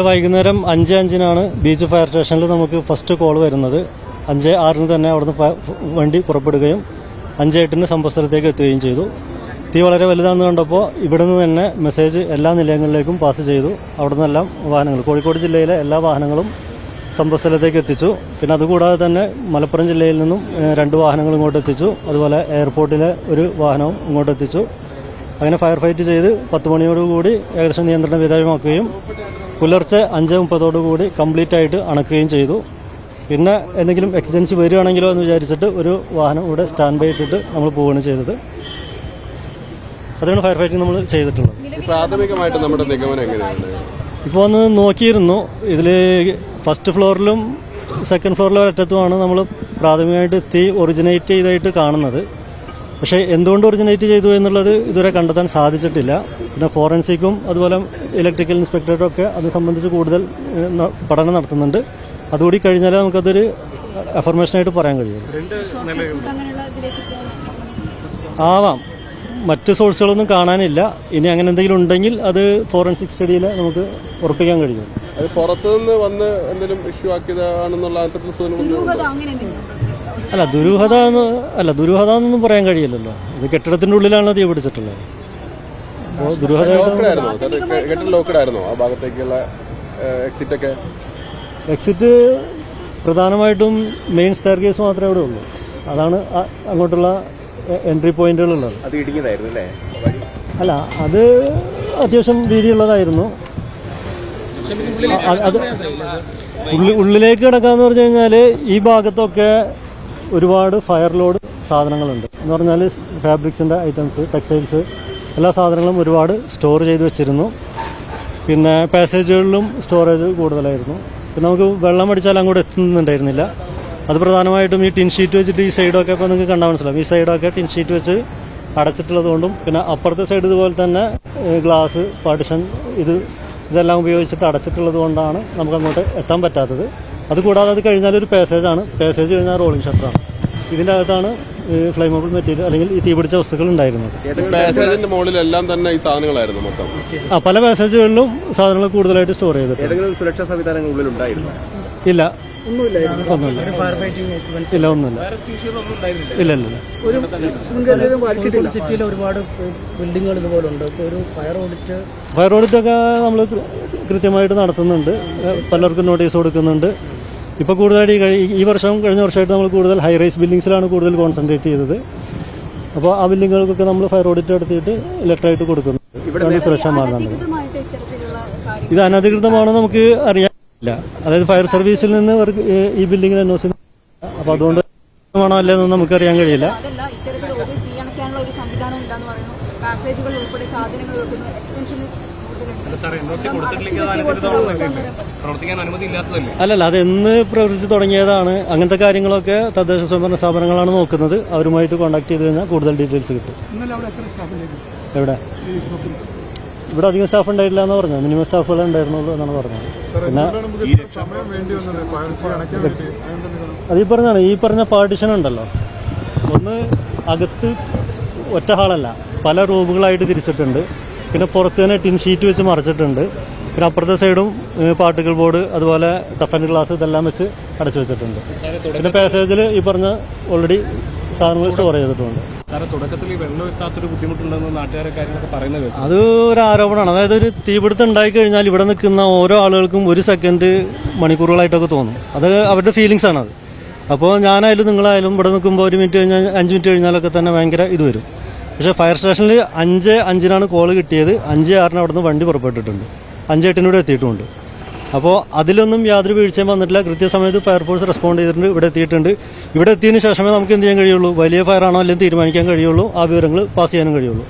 വൈകുന്നേരം 5:05 beach fire സ്റ്റേഷനിൽ നമുക്ക് ഫസ്റ്റ് കോൾ വരുന്നത്. 5:06 തന്നെ അവിടുന്ന് വണ്ടി പുറപ്പെടുകയും 5:08 സംഭവസ്ഥലത്തേക്ക് എത്തുകയും ചെയ്തു. തീ വളരെ വലുതാണെന്ന് കണ്ടപ്പോൾ ഇവിടുന്ന് തന്നെ മെസ്സേജ് എല്ലാ നിലയങ്ങളിലേക്കും പാസ് ചെയ്തു. അവിടെ നിന്നെല്ലാം വാഹനങ്ങൾ, കോഴിക്കോട് ജില്ലയിലെ എല്ലാ വാഹനങ്ങളും സംഭവസ്ഥലത്തേക്ക് എത്തിച്ചു. പിന്നെ അതുകൂടാതെ തന്നെ മലപ്പുറം ജില്ലയിൽ നിന്നും 2 വാഹനങ്ങൾ ഇങ്ങോട്ട് എത്തിച്ചു. അതുപോലെ എയർപോർട്ടിലെ ഒരു വാഹനവും ഇങ്ങോട്ട് എത്തിച്ചു. അങ്ങനെ ഫയർ ഫൈറ്റ് ചെയ്ത് 10 മണിയോടുകൂടി ഏകദേശം നിയന്ത്രണ വിധേയമാക്കുകയും പുലർച്ചെ 5:30 കംപ്ലീറ്റ് ആയിട്ട് അണക്കുകയും ചെയ്തു. പിന്നെ എന്തെങ്കിലും എക്സിഡൻസി വരികയാണെങ്കിലോ എന്ന് വിചാരിച്ചിട്ട് ഒരു വാഹനം ഇവിടെ സ്റ്റാൻഡ് ബൈ ഇട്ടിട്ട് നമ്മൾ പോവുകയാണ് ചെയ്തത്. അതാണ് ഫയർ ഫൈറ്റിംഗ് നമ്മൾ ചെയ്തിട്ടുള്ളത്. പ്രാഥമികമായിട്ട് നമ്മുടെ നിഗമനം എങ്ങനെയാണ്? ഇപ്പോൾ ഒന്ന് നോക്കിയിരുന്നു, ഇതിൽ ഫസ്റ്റ് ഫ്ലോറിലും സെക്കൻഡ് ഫ്ലോറിലും ഒരറ്റത്തുമാണ് നമ്മൾ പ്രാഥമികമായിട്ട് തീ ഒറിജിനേറ്റ് ചെയ്തായിട്ട് കാണുന്നത്. പക്ഷേ എന്തുകൊണ്ട് ഒറിജിനേറ്റ് ചെയ്തു എന്നുള്ളത് ഇതുവരെ കണ്ടെത്താൻ സാധിച്ചിട്ടില്ല. പിന്നെ ഫോറൻസിക്കും അതുപോലെ ഇലക്ട്രിക്കൽ ഇൻസ്പെക്ടറും ഒക്കെ അത് സംബന്ധിച്ച് കൂടുതൽ പഠനം നടത്തുന്നുണ്ട്. അതുകൂടി കഴിഞ്ഞാലേ നമുക്കതൊരു അഫർമേഷനായിട്ട് പറയാൻ കഴിയും. ആവാം, മറ്റ് സോഴ്സുകളൊന്നും കാണാനില്ല. ഇനി അങ്ങനെ എന്തെങ്കിലും ഉണ്ടെങ്കിൽ അത് ഫോറൻസിക് സ്റ്റഡിയിൽ നമുക്ക് ഉറപ്പിക്കാൻ കഴിയും. അത് പുറത്തുനിന്ന് വന്ന് എന്തെങ്കിലും ഇഷ്യൂ ആക്കിയതാണെന്നുള്ള ദുരൂഹത എന്നൊന്നും പറയാൻ കഴിയില്ലല്ലോ. ഇത് കെട്ടിടത്തിന്റെ ഉള്ളിലാണ് തീ പിടിച്ചിട്ടുള്ളത്. അപ്പോൾ എക്സിറ്റ് പ്രധാനമായിട്ടും മെയിൻ സ്റ്റെയർ കേസ് മാത്രമേ ഇവിടെ ഉള്ളൂ. അതാണ് അങ്ങോട്ടുള്ള എൻട്രി പോയിന്റുകളുള്ളത്. അല്ല, അത് അത്യാവശ്യം വീതിയുള്ളതായിരുന്നു. അത് ഉള്ളിലേക്ക് കിടക്കാന്ന് പറഞ്ഞു കഴിഞ്ഞാൽ ഈ ഭാഗത്തൊക്കെ ഒരുപാട് ഫയർ ലോഡ് സാധനങ്ങളുണ്ട്. എന്ന് പറഞ്ഞാൽ ഫാബ്രിക്സിന്റെ ഐറ്റംസ്, ടെക്സ്റ്റൈൽസ്, എല്ലാ സാധനങ്ങളും ഒരുപാട് സ്റ്റോർ ചെയ്ത് വെച്ചിരുന്നു. പിന്നെ പാസേജുകളിലും സ്റ്റോറേജ് കൂടുതലായിരുന്നു. പിന്നെ നമുക്ക് വെള്ളം അടിച്ചാൽ അങ്ങോട്ട് എത്തുന്നുണ്ടായിരുന്നില്ല. അത് പ്രധാനമായിട്ടും ഈ ടിൻ ഷീറ്റ് വെച്ചിട്ട് ഈ സൈഡൊക്കെ ഇപ്പോൾ നിങ്ങൾക്ക് കണ്ടാൽ മനസ്സിലാവും. ഈ സൈഡൊക്കെ ടിൻ ഷീറ്റ് വെച്ച് അടച്ചിട്ടുള്ളത് കൊണ്ടും പിന്നെ അപ്പുറത്തെ സൈഡ് ഇതുപോലെ തന്നെ ഗ്ലാസ് പാർട്ടിഷൻ ഇതെല്ലാം ഉപയോഗിച്ചിട്ട് അടച്ചിട്ടുള്ളത് കൊണ്ടാണ് നമുക്ക് അങ്ങോട്ട് എത്താൻ പറ്റാത്തത്. അതുകൂടാതെ അത് കഴിഞ്ഞാൽ ഒരു പാസേജാണ്. പാസേജ് കഴിഞ്ഞാൽ റോളിംഗ് ഷട്ടറാണ്. ഇതിൻ്റെ അകത്താണ് ഫ്ലൈമബിൾ മെറ്റീരിയൽ അല്ലെങ്കിൽ ഈ തീപിടിച്ച വസ്തുക്കൾ ഉണ്ടായിരുന്നത്. പാസേജിന്റെ മുകളിലെല്ലാം തന്നെ ഈ സാധനങ്ങളായിരുന്നു മൊത്തം. പല പാസേജുകളിലും സാധനങ്ങൾ കൂടുതലായിട്ട് സ്റ്റോർ ചെയ്തിട്ടുണ്ട്. സുരക്ഷാ സംവിധാനങ്ങൾ ഉള്ളിലുണ്ടായിരുന്നു? ഇല്ല, ഒന്നുമില്ല. സിറ്റിയിൽ ഒരുപാട് ബിൽഡിങ്ങുകൾ ഇതുപോലെ ഉണ്ട്. ഒരു ഫയർ ഓഡിറ്റ് ഒക്കെ നമ്മൾ കൃത്യമായിട്ട് നടത്തുന്നുണ്ട്. പലർക്കും നോട്ടീസ് കൊടുക്കുന്നുണ്ട്. ഇപ്പോൾ കൂടുതലായിട്ട് ഈ വർഷം കഴിഞ്ഞ വർഷമായിട്ട് നമ്മൾ കൂടുതൽ ഹൈ റൈസ് ബിൽഡിങ്സിലാണ് കൂടുതൽ കോൺസെൻട്രേറ്റ് ചെയ്തത്. അപ്പോൾ ആ ബിൽഡിങ്ങുകൾക്കൊക്കെ നമ്മൾ ഫയർ ഓഡിറ്റ് നടത്തിയിട്ട് ലെറ്ററായിട്ട് കൊടുക്കുന്നുണ്ട്. സുരക്ഷാ മാനദണ്ഡങ്ങൾ ഇത് അനധികൃതമാണെന്ന് നമുക്ക് അറിയാൻ ഇല്ല. അതായത് ഫയർ സർവീസിൽ നിന്ന് ഈ ബിൽഡിംഗിൽ NOC, അപ്പൊ അതുകൊണ്ട് ആണോ അല്ലെന്നൊന്നും നമുക്കറിയാൻ കഴിയില്ല. അല്ലല്ല, അത് എന്ന് പ്രവർത്തിച്ച് തുടങ്ങിയതാണ്. അങ്ങനത്തെ കാര്യങ്ങളൊക്കെ തദ്ദേശ സ്വയംഭരണ സ്ഥാപനങ്ങളാണ് നോക്കുന്നത്. അവരുമായിട്ട് കോൺടാക്ട് ചെയ്ത് കഴിഞ്ഞാൽ കൂടുതൽ ഡീറ്റെയിൽസ് കിട്ടും. എവിടെ? ഇവിടെ അധികം സ്റ്റാഫ് ഉണ്ടായിട്ടില്ല എന്ന് പറഞ്ഞു. മിനിമം സ്റ്റാഫുകളെ ഉണ്ടായിരുന്നുള്ളൂ എന്നാണ് പറഞ്ഞത്. പിന്നെ അത് ഈ പറഞ്ഞ പാർട്ടിഷൻ ഉണ്ടല്ലോ, ഒന്ന് അകത്ത് ഒറ്റ ഹാളല്ല, പല റൂമുകളായിട്ട് തിരിച്ചിട്ടുണ്ട്. പിന്നെ പുറത്ത് തന്നെ ടിൻ ഷീറ്റ് വെച്ച് മറച്ചിട്ടുണ്ട്. പിന്നെ അപ്പുറത്തെ സൈഡും പാർട്ടിക്കിൾ ബോർഡ്, അതുപോലെ ടഫ് ആൻഡ് ഗ്ലാസ് ഇതെല്ലാം വെച്ച് അടച്ചു വെച്ചിട്ടുണ്ട്. പിന്നെ പാസേജിൽ ഈ പറഞ്ഞ ഓൾറെഡി സാധനങ്ങൾ സ്റ്റോർ ചെയ്തിട്ടുണ്ട്. അത് ഒരു ആരോപണമാണ്. അതായത് ഒരു തീപിടുത്തം ഉണ്ടായി കഴിഞ്ഞാൽ ഇവിടെ നിൽക്കുന്ന ഓരോ ആളുകൾക്കും 1 സെക്കൻഡ് മണിക്കൂറുകളായിട്ടൊക്കെ തോന്നും. അത് അവരുടെ ഫീലിങ്സ് ആണത്. അപ്പോൾ ഞാനായാലും നിങ്ങളായാലും ഇവിടെ നിൽക്കുമ്പോൾ 1 മിനിറ്റ് കഴിഞ്ഞാൽ 5 മിനിറ്റ് കഴിഞ്ഞാലൊക്കെ തന്നെ ഭയങ്കര ഇത് വരും. പക്ഷേ ഫയർ സ്റ്റേഷനിൽ 5:05 കോള് കിട്ടിയത്. 5:06 അവിടെ നിന്ന് വണ്ടി പുറപ്പെട്ടിട്ടുണ്ട്. 5:08 എത്തിയിട്ടുമുണ്ട്. അപ്പോൾ അതിലൊന്നും യാതൊരു വീഴ്ചയും വന്നിട്ടില്ല. കൃത്യസമയത്ത് ഫയർഫോഴ്സ് റെസ്പോണ്ട് ചെയ്തിട്ടുണ്ട്, ഇവിടെ എത്തിയിട്ടുണ്ട്. ഇവിടെ എത്തിയതിനു ശേഷമേ നമുക്ക് എന്ത് ചെയ്യാൻ കഴിയുള്ളൂ, വലിയ ഫയർ ആണോ അല്ലെങ്കിൽ തീരുമാനിക്കാൻ കഴിയുള്ളൂ, ആ വിവരങ്ങൾ പാസ് ചെയ്യാനും കഴിയുള്ളൂ.